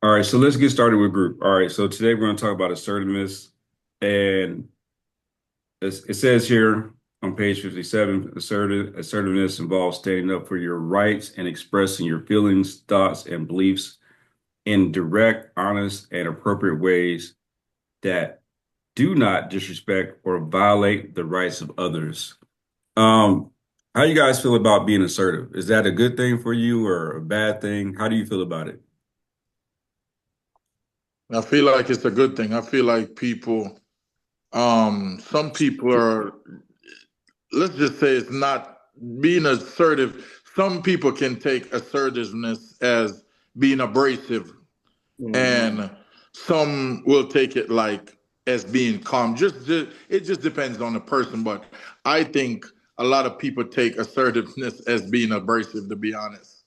All right, so let's get started with group. All right, so today we're going to talk about assertiveness. And it says here on page 57, assertiveness involves standing up for your rights and expressing your feelings, thoughts, and beliefs in direct, honest, and appropriate ways that do not disrespect or violate the rights of others. Um, how you guys feel about being assertive? Is that a good thing for you or a bad thing? How do you feel about it? I feel like it's a good thing. I feel like some people are, let's just say it's not being assertive. Some people can take assertiveness as being abrasive, Hmm. and some will take it like as being calm. It just depends on the person. But I think a lot of people take assertiveness as being abrasive, to be honest,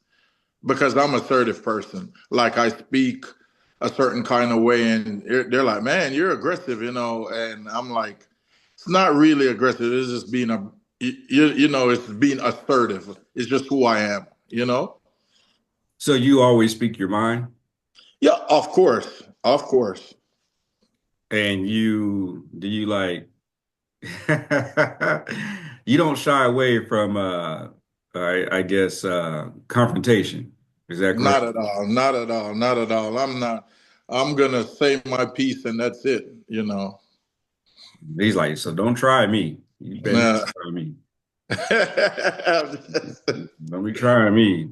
because I'm an assertive person. Like I speak a certain kind of way, and they're like, "Man, you're aggressive," and I'm like, "It's not really aggressive. It's just being it's being assertive. It's just who I am." So you always speak your mind? Yeah, of course. And do you like you don't shy away from I guess confrontation. Is that correct? Not at all. Not at all. Not at all. I'm not. I'm gonna say my piece, and that's it. He's like, so don't try me. You better not Nah. try me. Don't be trying me.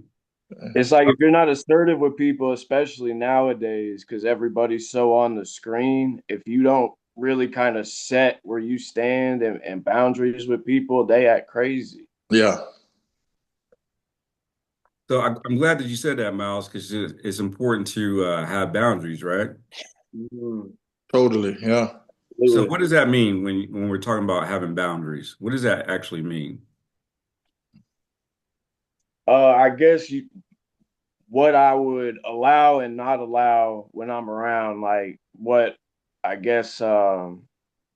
It's like if you're not assertive with people, especially nowadays, because everybody's so on the screen, if you don't really kind of set where you stand and boundaries with people, they act crazy. Yeah. So I'm glad that you said that, Miles, because it's important to have boundaries, right? Mhm. Totally. Yeah. So Absolutely. what does that mean when we're talking about having boundaries? What does that actually mean? I guess what I would allow and not allow when I'm around, like what I guess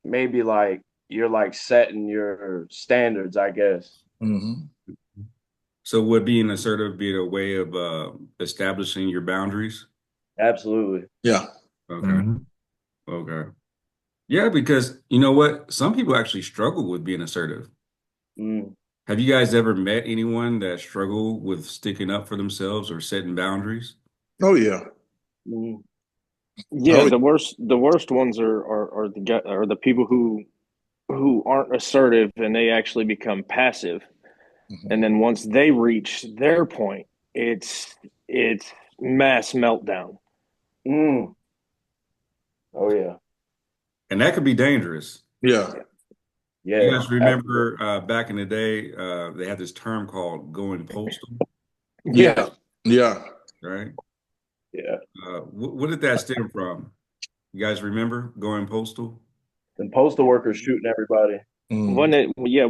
maybe like you're like setting your standards, I guess. Hmm. So would being assertive be a way of establishing your boundaries? Absolutely. Yeah. Okay. Hmm. Okay. Yeah, because you know what? Some people actually struggle with being assertive. Mm. Have you guys ever met anyone that struggle with sticking up for themselves or setting boundaries? Oh yeah. Mm. Yeah, Oh the worst ones are the people who aren't assertive and they actually become passive. yeah. And then once they reach their point, it's mass meltdown. Mm. Oh yeah. And that could be dangerous. Yeah. You Yeah. guys Absolutely. remember back in the day, they had this term called going postal, Yeah. Yeah. right? Yeah. What did that stem from? You guys remember going postal? And postal workers shooting everybody. Mm.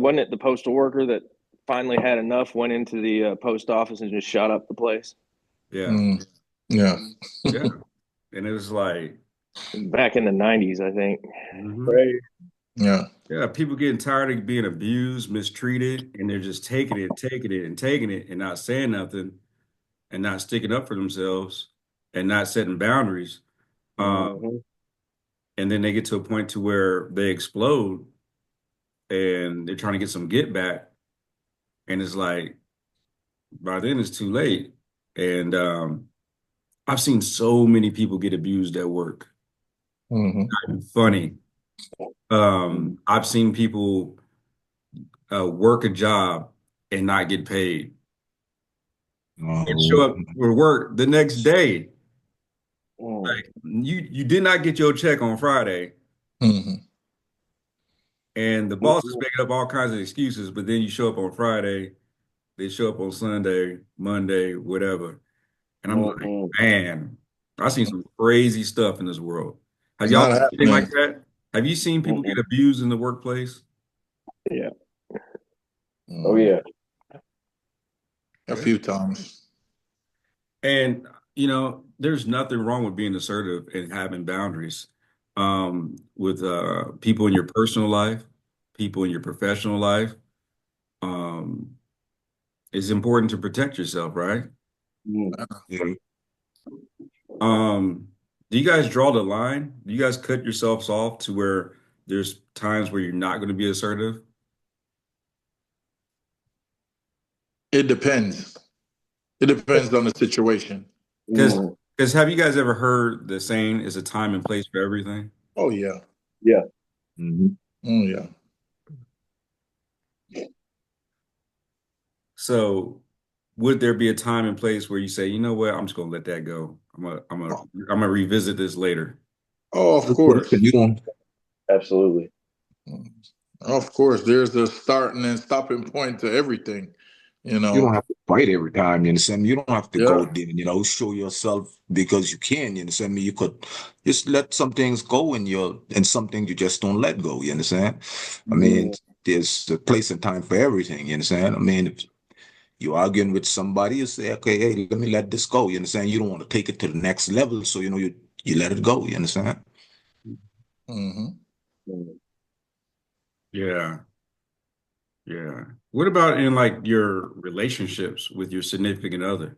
Wasn't it the postal worker that finally had enough, went into the post office and just shot up the place Yeah, Mm. Yeah. yeah. And it was like, back in the 90s, I think. mhm. Right. Yeah. Yeah, people getting tired of being abused, mistreated, and they're just taking it, and not saying nothing, and not sticking up for themselves, and not setting boundaries. Um, Hmm. and then they get to a point to where they explode, and they're trying to get some get back, and it's like by then it's too late. And I've seen so many people get abused at work. Hmm. Funny. I've seen people work a job and not get paid and show Oh. up for work the next day. Mm. Like you did not get your check on Friday, Hmm. and the boss is making up all kinds of excuses, but then you show up on Friday, they show up on Sunday, Monday, whatever. And I'm like, Mm-mm. man, I've seen some crazy stuff in this world. Have It's y'all not seen anything like happening. that? Have you seen people get Mm-mm. abused in the workplace? Yeah. Oh Mm. yeah. A Yeah. few times. And there's nothing wrong with being assertive and having boundaries with people in your personal life, people in your professional life. Um, it's important to protect yourself, right? Mm. Yeah. Do you guys draw the line? Do you guys cut yourselves off to where there's times where you're not going to be assertive? It depends. It depends on the situation. Because Mm, because have you guys ever heard the saying, "Is a time and place for everything"? Oh yeah. yeah. Mhm. Oh yeah. So, would there be a time and place where you say, you know what, I'm just gonna let that go. I'm gonna revisit this later. Oh, of course. You don't Absolutely. Of course. There's a starting and stopping point to everything, you you don't know. have to fight every time, you understand me? You don't have to go Yeah. there, show yourself because you can, you understand me? You could just let some things go and some things you just don't let go, you understand? I mean, Mm, there's a place and time for everything, you understand? I mean, if you're arguing with somebody, you say, okay, hey, let me let this go, you understand? You don't want to take it to the next level, so you let it go, you understand? Hmm. mm. Yeah, yeah. What about in like your relationships with your significant other?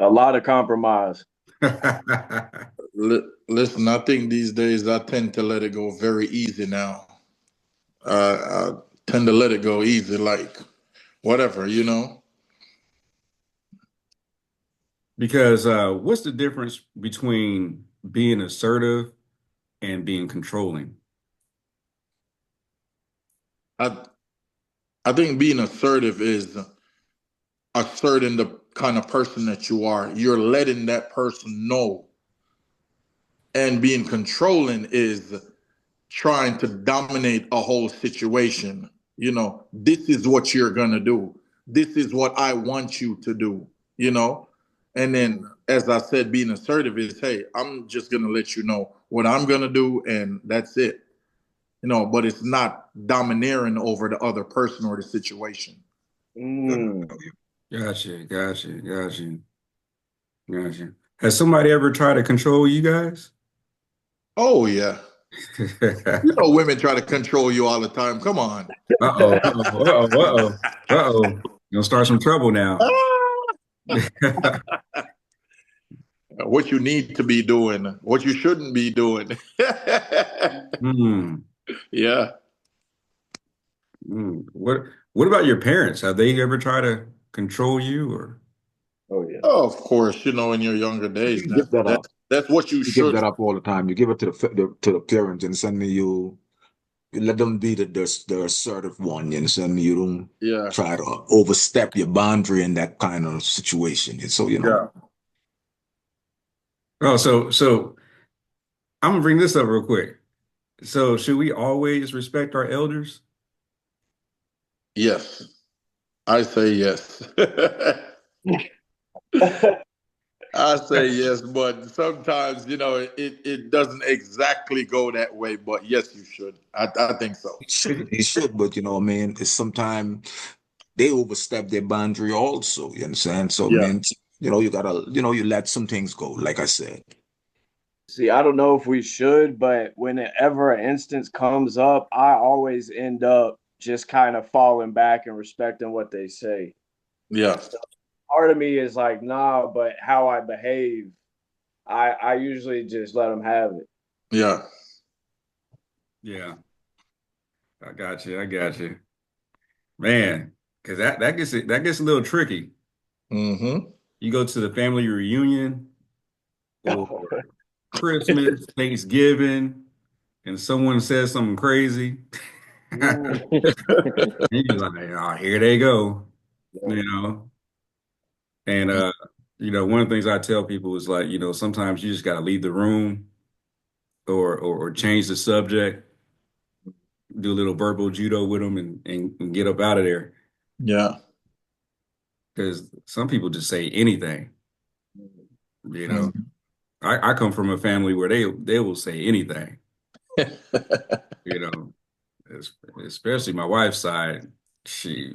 A lot of compromise. Listen, I think these days I tend to let it go very easy now. I tend to let it go easy, like whatever, you know. Because what's the difference between being assertive and being controlling? I I think being assertive is asserting the kind of person that you are. You're letting that person know. And being controlling is trying to dominate a whole situation. You know, this is what you're going to do. This is what I want you to do, you know? And then, as I said, being assertive is, hey, I'm just going to let you know what I'm going to do, and that's it, but it's not domineering over the other person or the situation. Mm. Gotcha, gotcha, gotcha, gotcha. Has somebody ever tried to control you guys? Oh, yeah. Women try to control you all the time. Come on. Uh-oh, uh-oh, uh-oh, uh-oh, uh-oh. Gonna start some trouble now. What you need to be doing, what you shouldn't be doing. Hmm. Yeah. What about your parents? Have they ever tried to control you or Oh yeah. Oh, of course, in your younger days, You give that up. that's what you You give should. that up all the time. You give it to the parents, and suddenly you let them be the assertive one. You understand me? You don't Yeah. try to overstep your boundary in that kind of situation. And so Yeah. oh, so I'm gonna bring this up real quick. So should we always respect our elders? Yes. I say yes. I say yes, but sometimes, it doesn't exactly go that way. But yes, you should. I think so. he should, but I mean, it's sometimes they overstep their boundary also. You understand? So, Yeah. man, you gotta, you let some things go. Like I said, See, I don't know if we should, but whenever an instance comes up, I always end up just kind of falling back and respecting what they say. Yeah. So part of me is like, nah, but how I behave, I usually just let them have it. Yeah. Yeah, I got you. I got you, man. Because that gets a little tricky. Mm-hmm. You go to the family reunion or Christmas, Thanksgiving, and someone says something crazy. Mm. You're like, oh, here they go, you know. And one of the things I tell people is like, sometimes you just got to leave the room or change the subject, do a little verbal judo with them, and get up out of there. Yeah. Because some people just say anything. You know, Mhm. I come from a family where they will say anything. You know, es- especially my wife's side. She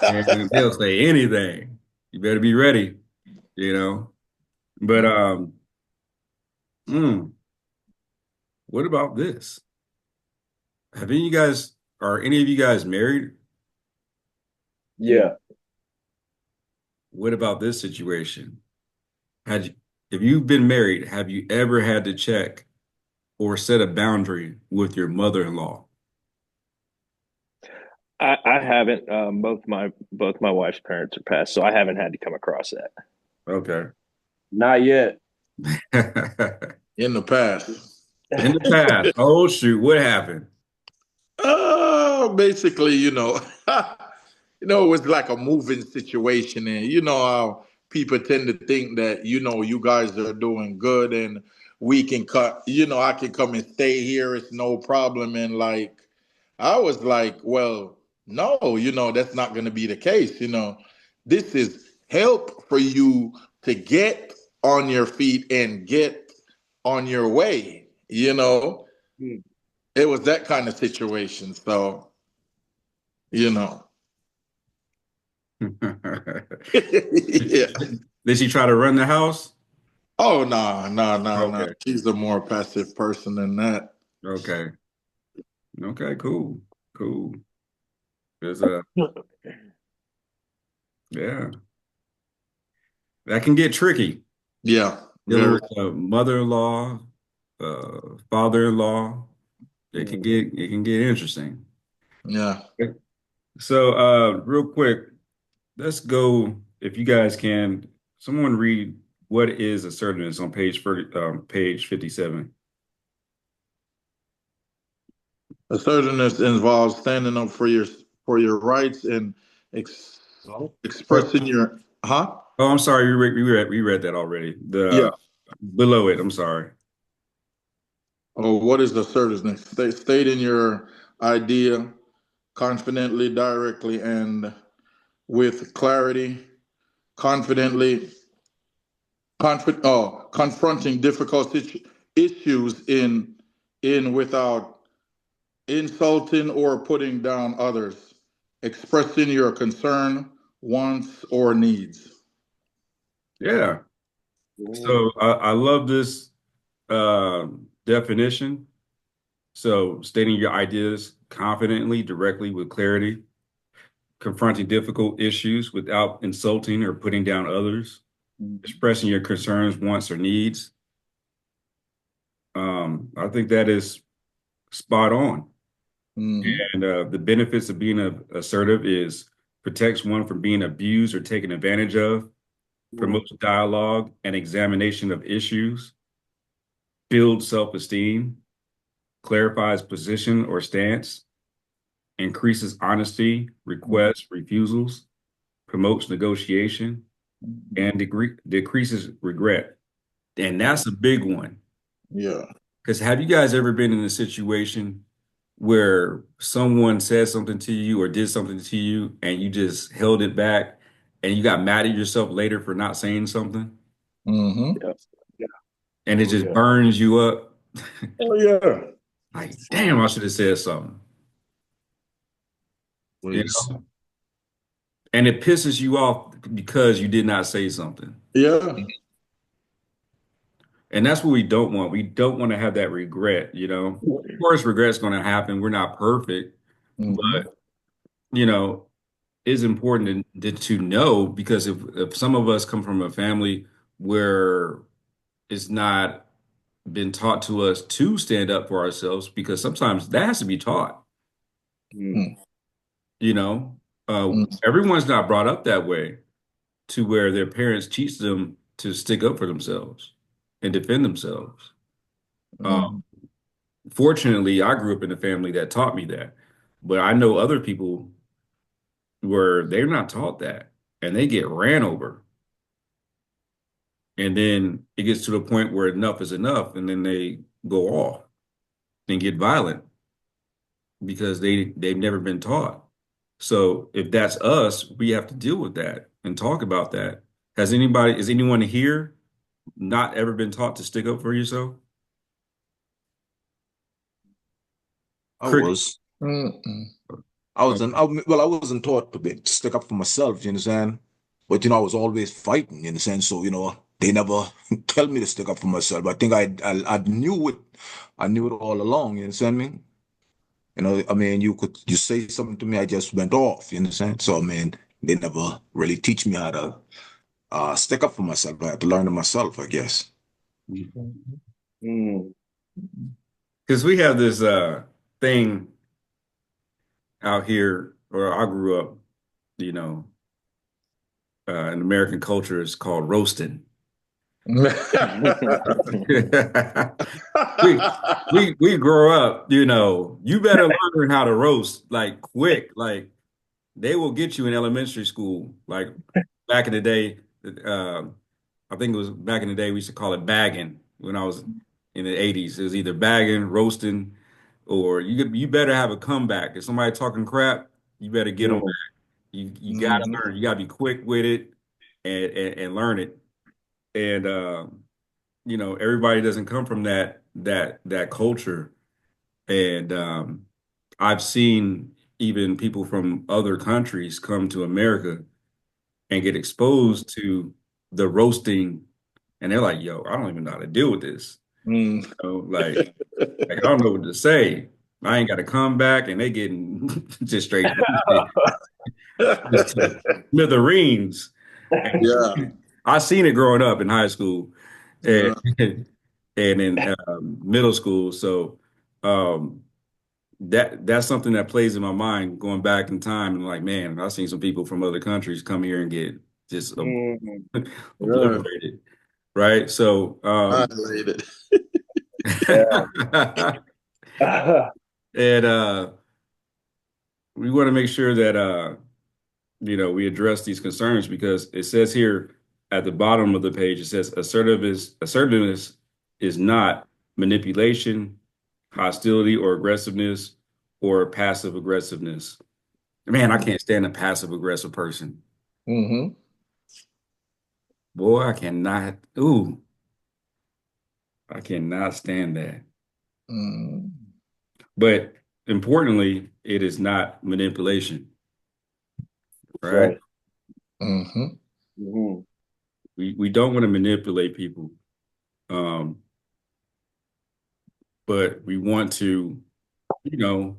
and they'll say anything. You better be ready. You know, but mm, what about this? Have any of you guys are any of you guys married? Yeah. what about this situation? Had you, if you've been married, have you ever had to check or set a boundary with your mother-in-law? I haven't. Both my wife's parents are passed, so I haven't had to come across that. Okay. Not yet. In the past. In the past. Oh shoot, what happened? Basically, it was like a moving situation, and you know how people tend to think that you guys are doing good, and we can cut. I can come and stay here; it's no problem. And like, I was like, well, no, that's not going to be the case. This is help for you to get on your feet and get on your way. Hmm. It was that kind of situation. So, you know. Yeah. Did she try to run the house? Oh no, no, no, no. Okay. She's a more passive person than that. Okay. Okay, cool. Cool. There's yeah, that can get tricky. Yeah, Dealing very. with a mother-in-law, father-in-law, it can get interesting. Yeah. So, real quick, let's go, if you guys can, someone read what is assertiveness on page 57. Assertiveness involves standing up for your rights and ex- Oh, expressing your huh? I'm sorry, we read that already. The Yeah. below it, I'm sorry. Oh, what is assertiveness? Stating your idea confidently, directly, and with clarity, confidently, confronting difficult issues in without insulting or putting down others, expressing your concern, wants, or needs. Yeah. Mm. So I love this definition. So stating your ideas confidently, directly, with clarity, confronting difficult issues without insulting or putting down others, expressing your concerns, wants, or needs. I think that is spot on. Hmm. And the benefits of being assertive is protects one from being abused or taken advantage of, Mm. promotes dialogue and examination of issues, builds self-esteem, clarifies position or stance, increases honesty, requests, refusals, promotes negotiation, and decreases regret. And that's a big one. Yeah. Because have you guys ever been in a situation where someone said something to you or did something to you and you just held it back and you got mad at yourself later for not saying something Hmm. Yeah. Yeah. and it Oh just yeah. burns you up? Oh yeah. Like, damn, I should have said something, you Please. know? And it pisses you off because you did not say something. Yeah. And that's what we don't want. We don't want to have that regret, you know? Of course, regret's going to happen. We're not perfect, Hmm. but, you know, it's important to know because if some of us come from a family where it's not been taught to us to stand up for ourselves, because sometimes that has to be taught, Mm. you know? Hmm. Everyone's not brought up that way to where their parents teach them to stick up for themselves and defend themselves. Uh, Hmm. Fortunately, I grew up in a family that taught me that, but I know other people where they're not taught that and they get ran over. And then it gets to the point where enough is enough, and then they go off and get violent because they've never been taught. So if that's us, we have to deal with that and talk about that. Is anyone here not ever been taught to stick up for yourself? I Cricket. was. Hmm. I wasn't taught to stick up for myself, you understand? But, I was always fighting, you understand? So, they never tell me to stick up for myself. I think I knew it. I knew it all along, you understand me? I mean, you say something to me, I just went off, you understand? So, I mean, they never really teach me how to stick up for myself. I had to learn it myself, I guess. Mm. Because we have this thing out here, where I grew up, you know, in American culture, is called roasting. we we grow up, you better learn how to roast like quick. Like they will get you in elementary school. Like back in the day, uh, I think it was back in the day we used to call it bagging when I was in the 80s. It was either bagging, roasting, or you better have a comeback. If somebody talking crap, you better get them Mm. back. You gotta Mhm. learn. You gotta be quick with it and learn it. And everybody doesn't come from that culture. And I've seen even people from other countries come to America and get exposed to the roasting, and they're like, "Yo, I don't even know how to deal with this." Mm. Like I don't know what to say. I ain't got to come back, and they getting just straight roasted, just to smithereens. Yeah. And I seen it growing up in high school and Yeah. and in middle school. So um, that's something that plays in my mind going back in time. And like, man, I've seen some people from other countries come here and get just Mm. Yeah. obliterated, right? So Violated. and we want to make sure that we address these concerns because it says here at the bottom of the page, it says assertiveness is not manipulation, hostility, or aggressiveness, or passive aggressiveness. Man, I can't stand a passive aggressive person. Mm-hmm. Boy, I cannot. Ooh, I cannot stand that. Mm. But importantly, it is not manipulation, right? Right. Mm-hmm. Mm-hmm. We don't want to manipulate people. Um, but we want to, you know,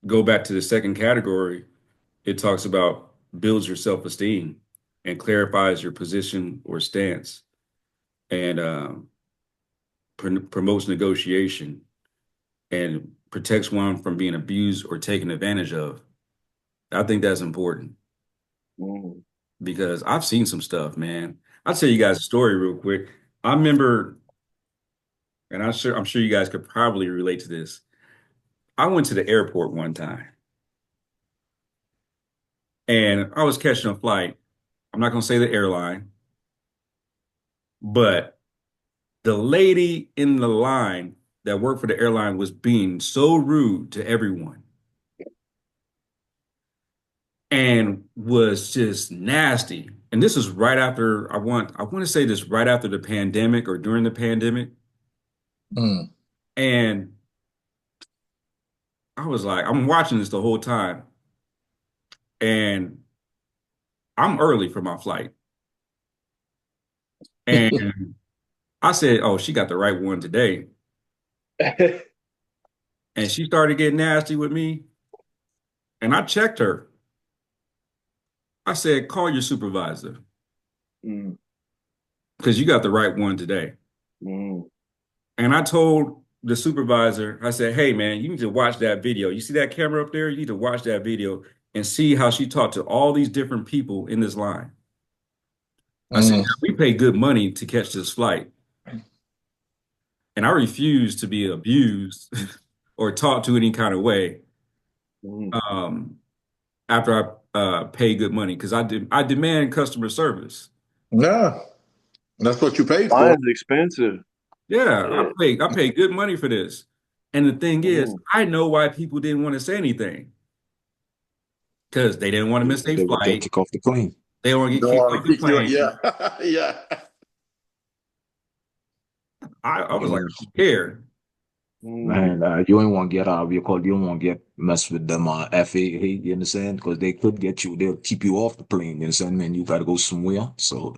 go back to the second category. It talks about builds your self-esteem and clarifies your position or stance and promotes negotiation and protects one from being abused or taken advantage of. I think that's important Mm. because I've seen some stuff, man. I'll tell you guys a story real quick. I remember, and I'm sure you guys could probably relate to this. I went to the airport one time and I was catching a flight. I'm not going to say the airline, but the lady in the line that worked for the airline was being so rude to everyone and was just nasty. And this was right after I want to say this right after the pandemic or during the pandemic. Mm. And I was like, I'm watching this the whole time. And I'm early for my flight. And I said, oh, she got the right one today. And she started getting nasty with me. And I checked her. I said, call your supervisor Mm. because you got the right one today. Mm. And I told the supervisor, I said, hey, man, you need to watch that video. You see that camera up there? You need to watch that video and see how she talked to all these different people in this line. I said, Mm. we pay good money to catch this flight. And I refuse to be abused or talked to any kind of way Mm. um, after I pay good money because I demand customer service. Yeah. That's what you paid for. Mine's expensive. Yeah, Yeah. I pay good money for this. And the thing is, Mm. I know why people didn't want to say anything because they didn't want to miss their They would get flight. kicked off the plane. They don't want to get Don't kicked want off to the kick you. plane. Yeah. Yeah. I was like, You, I'm scared. Mm. man, you ain't want to get you call you don't want to get messed with them FAA, you understand? Because they could get you, they'll keep you off the plane, you understand, man? You gotta go somewhere. So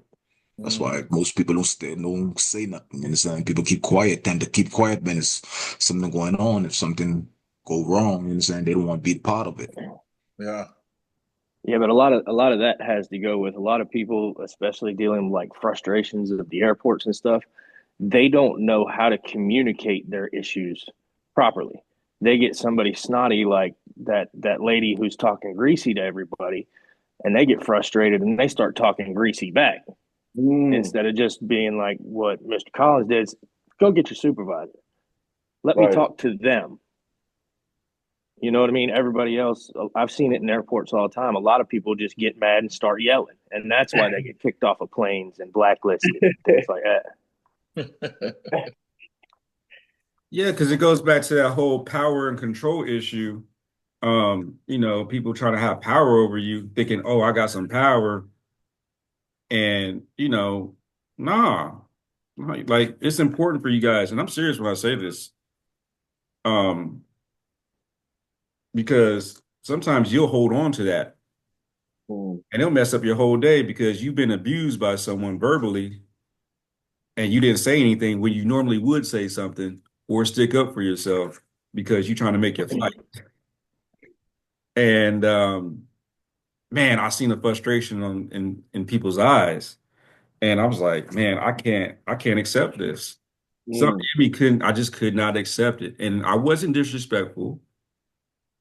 that's why Mm. most people don't say nothing, you understand? People keep quiet, tend to keep quiet when there's something going on. If something go wrong, you understand, they don't want to be part of it. Yeah. Yeah, but a lot of that has to go with a lot of people, especially dealing with like frustrations at the airports and stuff. They don't know how to communicate their issues properly. They get somebody snotty like that lady who's talking greasy to everybody, and they get frustrated and they start talking greasy back Mm, instead of just being like what Mr. Collins did. Go get your supervisor. Let me right. talk to them. You know what I mean? Everybody else, I've seen it in airports all the time. A lot of people just get mad and start yelling, and that's why they get kicked off of planes and blacklisted and things like that. Yeah, because it goes back to that whole power and control issue. People trying to have power over you, thinking, "Oh, I got some power," and nah, like it's important for you guys, and I'm serious when I say this, um, because sometimes you'll hold on to that, Mm, and it'll mess up your whole day because you've been abused by someone verbally, and you didn't say anything when you normally would say something or stick up for yourself because you're trying to make your fight. And man, I seen the frustration in people's eyes. And I was like, man, I can't accept this. Something mm, in me couldn't, I just could not accept it. And I wasn't disrespectful.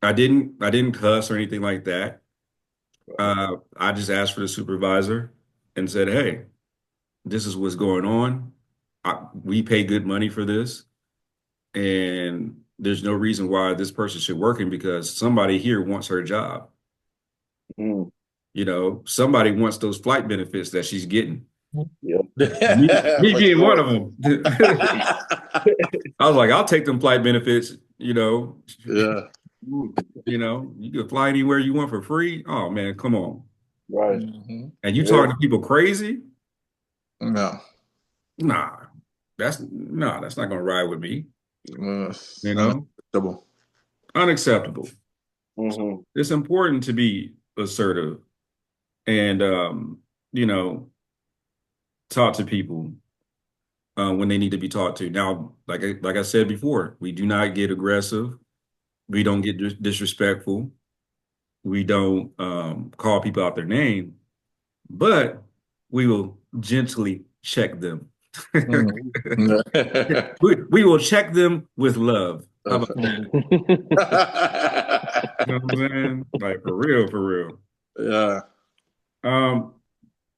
I didn't cuss or anything like that. I just asked for the supervisor and said, hey, this is what's going on. We pay good money for this. And there's no reason why this person should working because somebody here wants her job. mm. Somebody wants those flight benefits that she's getting. Yep. Me For being one sure. of them. I was like, I'll take them flight benefits, Yeah. Mm, you can fly anywhere you want for free. Oh man, come on. right. Hmm. And you Yeah. talking to people crazy? No. Nah, that's not gonna ride with me, It's you know? unacceptable. Unacceptable. Hmm. It's important to be assertive and you know, talk to people when they need to be talked to. Now, like I said before, we do not get aggressive. We don't get disrespectful. We don't call people out their name, but we will gently check them. Mhm. We will check them with love. How about that? You know what I'm saying? Like for real, for real. Yeah. Um,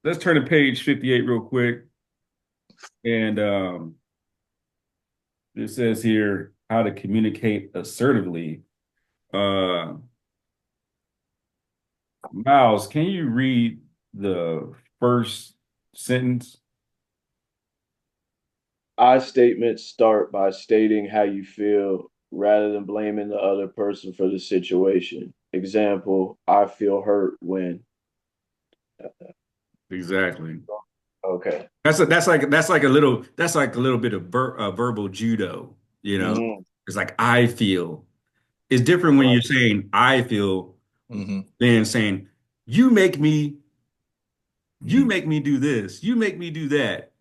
let's turn to page 58 real quick. And it says here how to communicate assertively. Uh, Miles, can you read the first sentence? I statements start by stating how you feel rather than blaming the other person for the situation. Example, I feel hurt when. Exactly. Okay. That's like a little bit of verbal judo, you know. Mm, It's like I feel. It's different when right. you're saying I feel Hmm. than saying you make me you make me do this, you make me do that,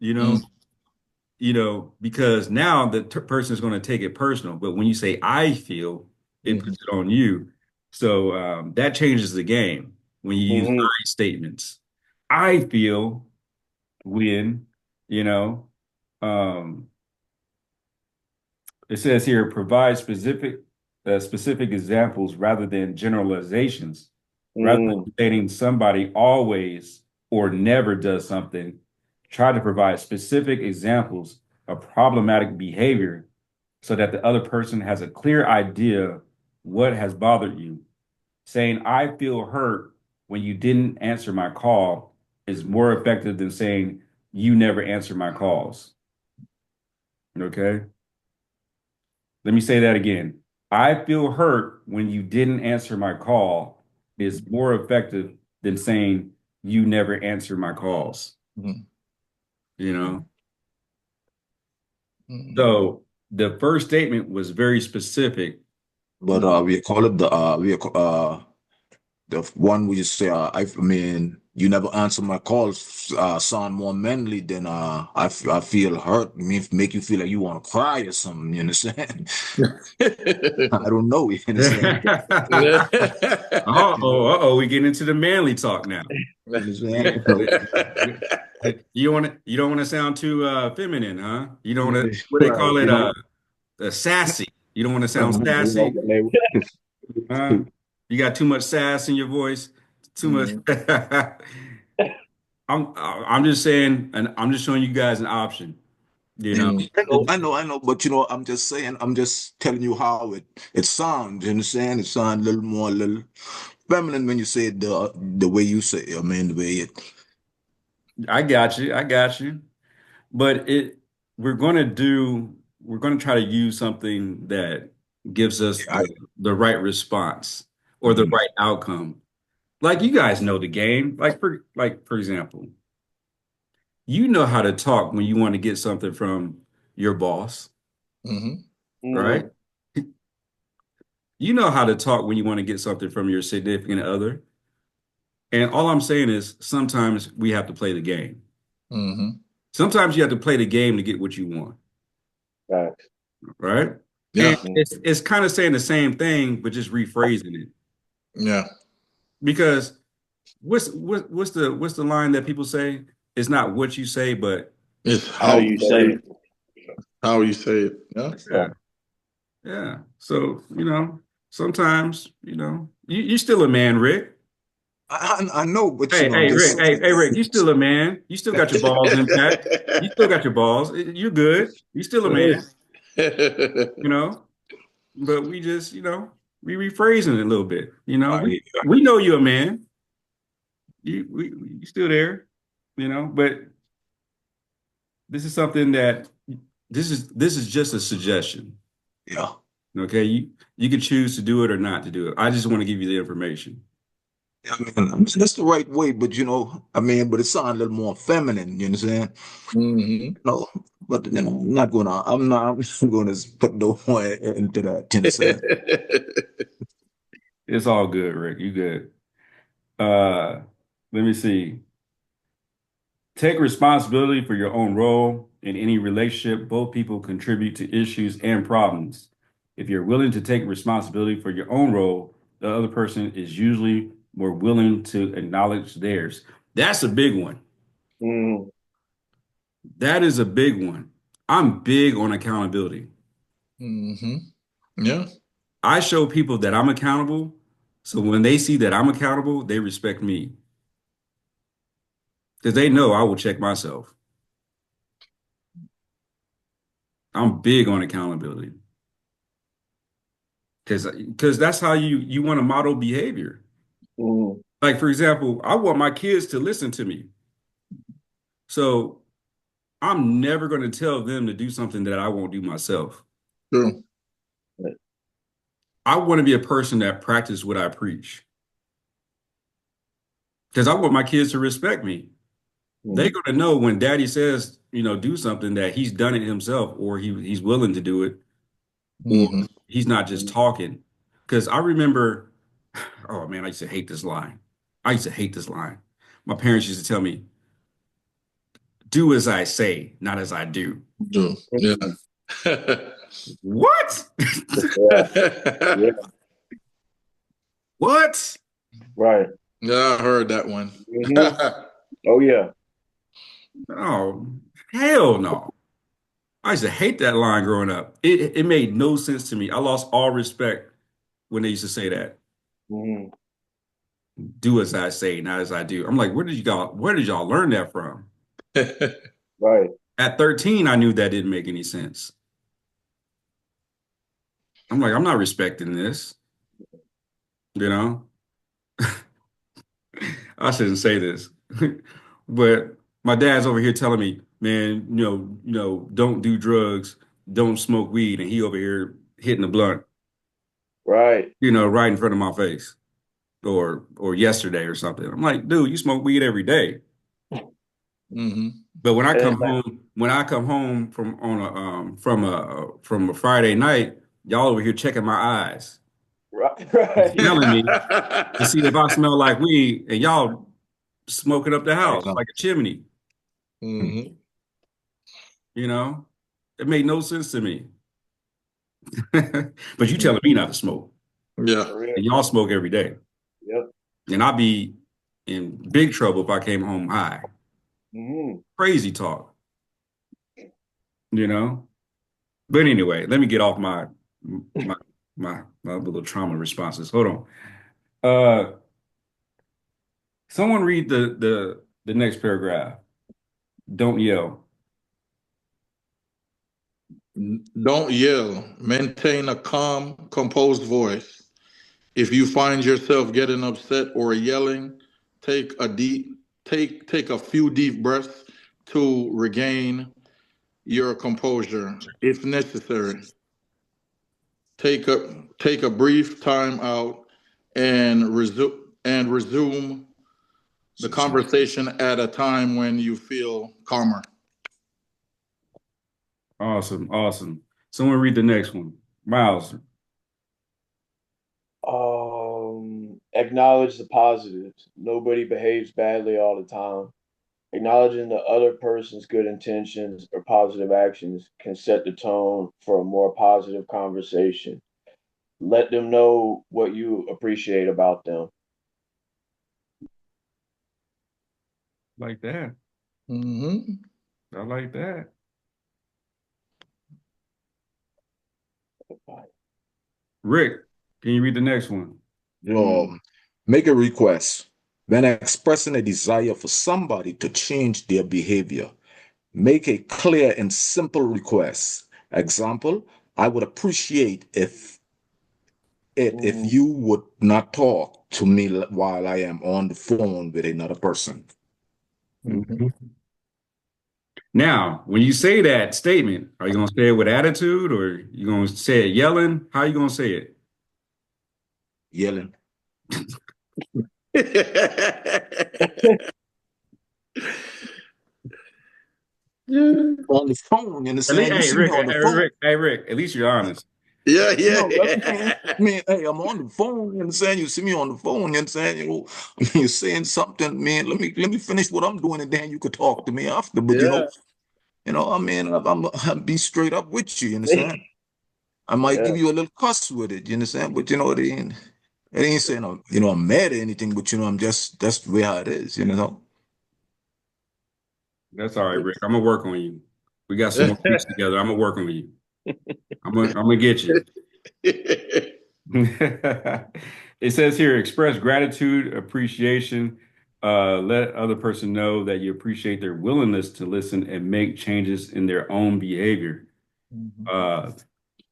because now the person is going to take it personal. But when you say I feel, it Hmm. puts it on you. So that changes the game when you use Hmm. I statements. I feel when, you know, um, it says here, provide specific examples rather than generalizations. Rather Mm, than stating somebody always or never does something, try to provide specific examples of problematic behavior so that the other person has a clear idea what has bothered you. Saying, I feel hurt when you didn't answer my call is more effective than saying, you never answer my calls. Okay. Let me say that again. I feel hurt when you didn't answer my call is more effective than saying you never answer my calls, you know? Hmm. So the first statement was very specific. But mm, we call it the one we just say I mean you never answer my calls, sound more manly, then I feel hurt, make you feel like you want to cry or something, you understand? I don't know, you understand? Uh-oh, we getting into the manly talk now. You Yeah. understand? You don't want to sound too feminine, huh? You don't want to, what they Right. call You it, know, sassy. You don't want to sound you sassy. know, Huh? You got too much sass in your voice. Too much. Mhm. I'm just saying, and I'm just showing you guys an option. You know, Mm. I know, but I'm just saying, I'm just telling you how it sounds. You understand? It sounds a little more, a little feminine when you say it the way you say it. I mean, the way it. I got you. I got you. But we're going to we're going to try to use something that gives us I, the right response or the mhm. right outcome. Like you guys know the game. Like for example, you know how to talk when you want to get something from your boss, Mhm. right? Mhm. You know how to talk when you want to get something from your significant other. And all I'm saying is sometimes we have to play the game. Mhm. Sometimes you have to play the game to get what you want, Facts. right? And Yeah. it's kind of saying the same thing, but just rephrasing it. Yeah. Because what's the line that people say? It's not what you say, but It's How how you you say say it. it. How you say it. Yeah. yeah, yeah. So, sometimes, you're still a man, Rick. I know, but Hey, I'm hey, just Rick. saying. Hey, Rick, you still a man. You still got your balls intact. You still got your balls. You're good. You still a man, you know. But we just, we rephrasing it a little bit. I, We know you're a man. You still there, But this is something that this is just a suggestion. yeah. Okay, you can choose to do it or not to do it. I just want to give you the information. I mean, that's the right way, but I mean, but it sounds a little more feminine, you understand? Mhm. No, but I'm not gonna put no more into that, you understand? It's all good, Rick. You good. Uh, Let me see. Take responsibility for your own role in any relationship. Both people contribute to issues and problems. If you're willing to take responsibility for your own role, the other person is usually more willing to acknowledge theirs. That's a big one. Mhm. That is a big one. I'm big on accountability. Mhm. Yeah. I show people that I'm accountable. So when they see that I'm accountable, they respect me because they know I will check myself. I'm big on accountability because that's how you want to model behavior. Mhm. Like for example, I want my kids to listen to me. So I'm never going to tell them to do something that I won't do myself. True. I want to be a person that practices what I preach because I want my kids to respect me. They're Mhm. going to know when daddy says, do something that he's done it himself or he's willing to do it or Mhm. he's not just talking. Because I remember, oh man, I used to hate this line. I used to hate this line. My parents used to tell me, do as I say, not as I do. True. Yeah. Mhm. What? Yeah. Yeah. What? Right. Yeah, I heard that one. Mhm. Oh yeah. Oh, hell no. I used to hate that line growing up. It made no sense to me. I lost all respect when they used to say that. Mhm. Do as I say, not as I do. I'm like, where did y'all learn that from? Right. At 13, I knew that didn't make any sense. I'm like, I'm not respecting this, you know? I shouldn't say this. But my dad's over here telling me, man, don't do drugs, don't smoke weed, and he over here hitting the blunt, Right. right in front of my face, or yesterday or something. I'm like, dude, you smoke weed every day. Mhm. But And it's like, when I come home from a Friday night, y'all over here checking my eyes right. and Right. smelling me to see if I smell like weed, and y'all smoking up the house Right. like a chimney. Mm-hmm. You know, it made no sense to me. But you telling me not to smoke, Yeah. For real. and y'all smoke every day, Yep. and I'd be in big trouble if I came home high. Mm-hmm. Crazy talk, you know. But anyway, let me get off my my little trauma responses. Hold on. Uh, someone read the next paragraph. Don't yell. Don't yell. Maintain a calm, composed voice. If you find yourself getting upset or yelling, take a deep take a few deep breaths to regain your composure. If necessary, take a brief time out and resume the conversation at a time when you feel calmer. Awesome, awesome. Someone read the next one. Miles. Acknowledge the positives. Nobody behaves badly all the time. Acknowledging the other person's good intentions or positive actions can set the tone for a more positive conversation. Let them know what you appreciate about them. Like that. Mm-hmm. I like that. Rick, can you read the next one? Make a request. When expressing a desire for somebody to change their behavior, make a clear and simple request. Example, I would appreciate if Mm, you would not talk to me while I am on the phone with another person. Mm-hmm. Now, when you say that statement, are you going to say it with attitude or you going to say it yelling? How are you going to say it? Yelling. On the phone, you understand? You Hey, see me Rick, on the phone. Hey, Rick, at least you're honest. Yeah, No, that's yeah. man, hey, I'm on the phone, you understand? You see me on the phone, you understand? You're saying something, man. Let me finish what I'm doing, and then you could talk to me after. But Yeah. I mean, I'll be straight up with you, you understand? I might yeah, give you a little cuss with it, you understand? But it ain't saying I'm mad or anything, but I'm just that's the way how it is, you know. That's all right, Rick. I'm going to work on you. We got some more weeks together. I'm going to work on you. I'm gonna get you. It says here, express gratitude, appreciation. Let other person know that you appreciate their willingness to listen and make changes in their own behavior. Uh,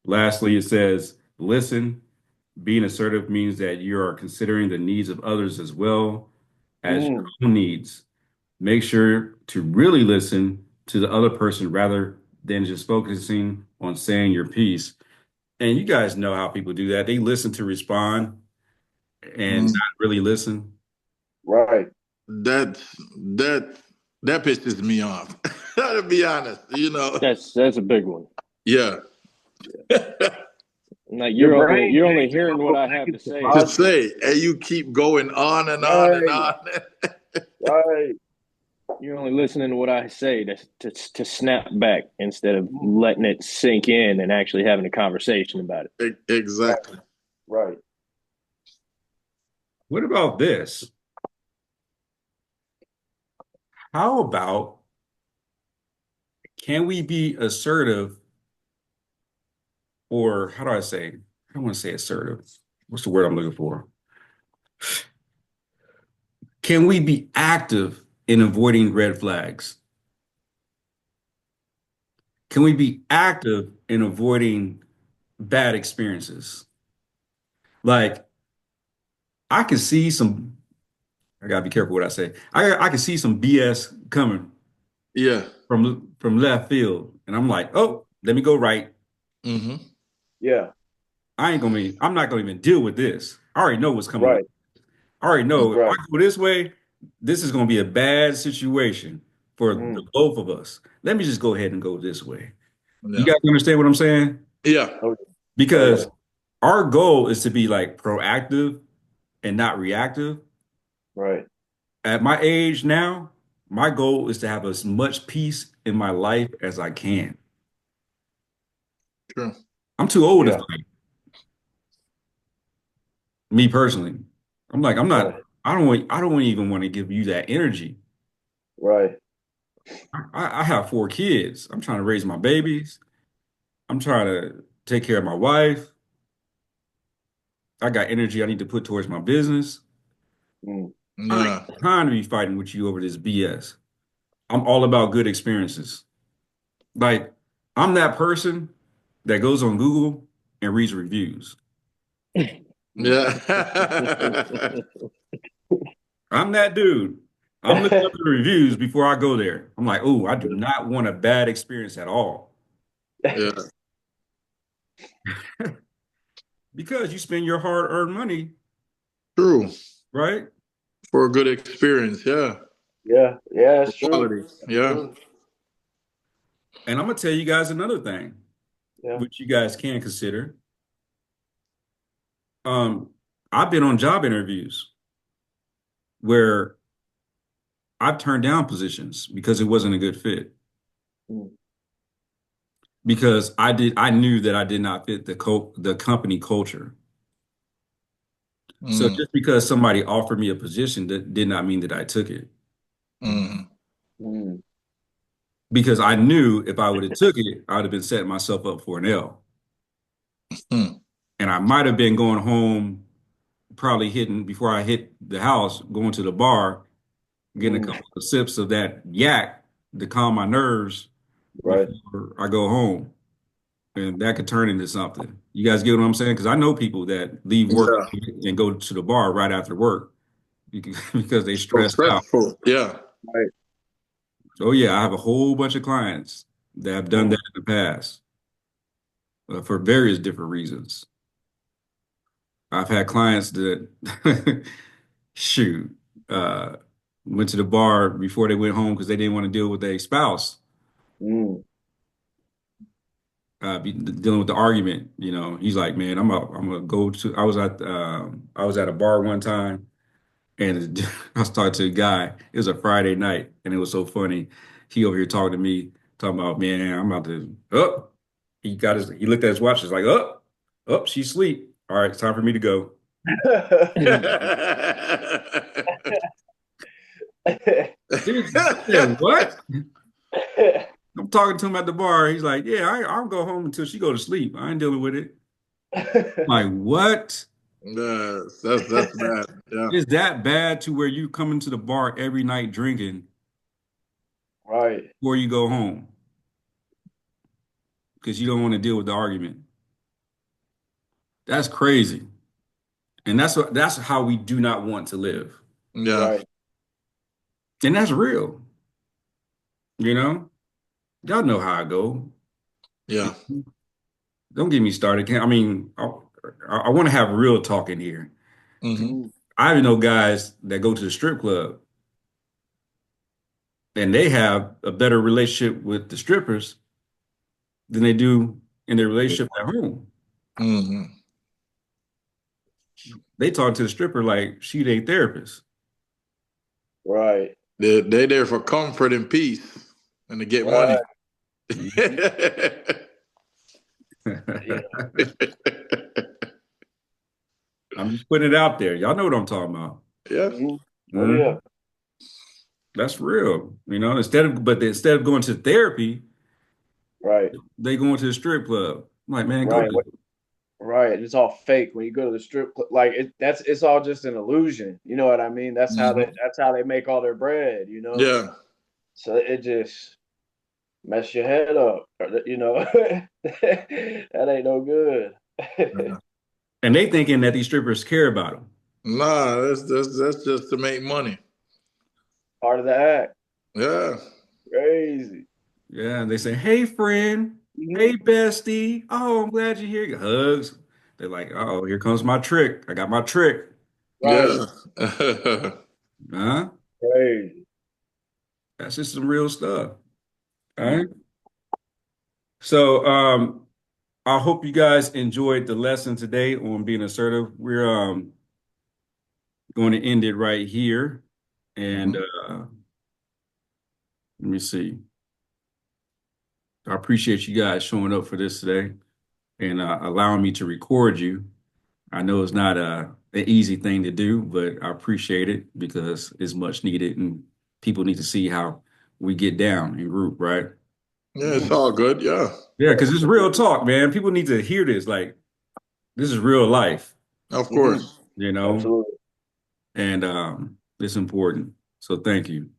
Lastly, it says, listen. Being assertive means that you are considering the needs of others as well as your mm, own needs. Make sure to really listen to the other person rather than just focusing on saying your piece. And you guys know how people do that. They listen to respond and Mm, not really listen. right. that that that pisses me off. To be honest, That's a big one. Yeah. Like Your brain you're only changed hearing what from I have to negative to say. To positive. say, and you keep going on and on and Right, on. right. You're only listening to what I say to snap back instead of letting it sink in and actually having a conversation about it. Right, Exactly. right. What about this? How about can we be assertive, or how do I say? I don't want to say assertive. What's the word I'm looking for? Can we be active in avoiding red flags? Can we be active in avoiding bad experiences? Like I can see some, I gotta be careful what I say. I can see some BS coming Yeah. from left field, and I'm like, oh, let me go right. Mm-hmm. Yeah, I'm not gonna even deal with this. I already know what's coming. right, I already know if I right. go this way, this is gonna be a bad situation for the Mm, both of us. Let me just go ahead and go this way. You Yeah. guys understand what I'm saying? Yeah. oh, oh yeah, Because our goal is to be like proactive and not reactive. right. at my age now, my goal is to have as much peace in my life as I can. True. I'm too old to Yeah. fight. Me personally. I'm like, I'm not, Right. I don't even want to give you that energy. Right. I have 4 kids. I'm trying to raise my babies. I'm trying to take care of my wife. I got energy I need to put towards my business. Mm. I ain't Yeah. got time to be fighting with you over this BS. I'm all about good experiences. Like, I'm that person that goes on Google and reads reviews. Yeah. I'm that dude. I'm looking up the reviews before I go there. I'm like, oh, I do not want a bad experience at all. Yeah. Because you spend your hard-earned money, True. right? For a good experience. Yeah. Yeah. Yeah, For that's true. quality. That's Yeah. true. And I'm gonna tell you guys another thing, Yeah. which you guys can consider. Um, I've been on job interviews where I've turned down positions because it wasn't a good fit. Mm. Because I knew that I did not fit the company culture. So Mm. just because somebody offered me a position, that did not mean that I took it. Mm. Mm. Because I knew if I would have took it, I would have been setting myself up for an L. Mm. And I might have been going home, probably hitting before I hit the house, going to the bar, getting a Mm. couple of sips of that yak to calm my nerves Right. before I go home. And that could turn into something. You guys get what I'm saying? Because I know people that leave work Yeah. and go to the bar right after work because they So stressed out. stressful. Yeah. Right. Oh yeah, I have a whole bunch of clients that have done Mm. that in the past for various different reasons. I've had clients that shoot uh, went to the bar before they went home because they didn't want to deal with their spouse, Mm. dealing with the argument. You know, he's like, "Man, I'm gonna go to." I was at a bar one time, and I was talking to a guy. It was a Friday night, and it was so funny. He over here talking to me, talking about, "Man, I'm about to up." He looked at his watch. He's like, "Up, up, she's asleep. All right, it's time for me to go." Dude, I said, "What?" I'm talking to him at the bar. He's like, "Yeah, I'll go home until she go to sleep. I ain't dealing with it." I'm like, what? Yes, that's bad. Yeah. Is that bad to where you come into the bar every night drinking Right. before you go home because you don't want to deal with the argument? That's crazy. And that's how we do not want to live. Yeah. Right. And that's real. You know? Y'all know how I go. Yeah. Don't get me started. I mean, I want to have real talk in here. Hmm. Mm. I even know guys that go to the strip club and they have a better relationship with the strippers than they do in their relationship at home. Hmm. They talk to the stripper like she their therapist. Right. They there for comfort and peace and to get money. Right. Yeah. I'm just putting it out there. Y'all know what I'm talking about. Yeah. Mhm. Oh yeah. Mhm. That's real. You know, instead of going to therapy, Right. they go into the strip club. I'm like, man, go Right. to Right. It's all fake when you go to the strip club. Like it's all just an illusion. You know what I mean? Hmm. That's how they make all their bread, you know? Yeah. So it just mess your head up. You know. That ain't no good. and they thinking that these strippers care about them. Nah, that's just to make money. Part of the act. Yeah. Crazy. Yeah, and they say, hey friend, Mhm. hey bestie. Oh, I'm glad you're here. Hugs. They're like, oh, here comes my trick. I got my trick. Right. Yeah. Huh? Crazy. That's just some real stuff. All right. So I hope you guys enjoyed the lesson today on being assertive. We're going to end it right here. And let me see. I appreciate you guys showing up for this today and allowing me to record you. I know it's not an easy thing to do, but I appreciate it because it's much needed and people need to see how we get down in group, right? Yeah, it's all good. Yeah, Yeah, because it's real talk, man. People need to hear this. Like, this is real life, of course. you know, Absolutely. and it's important. So thank you.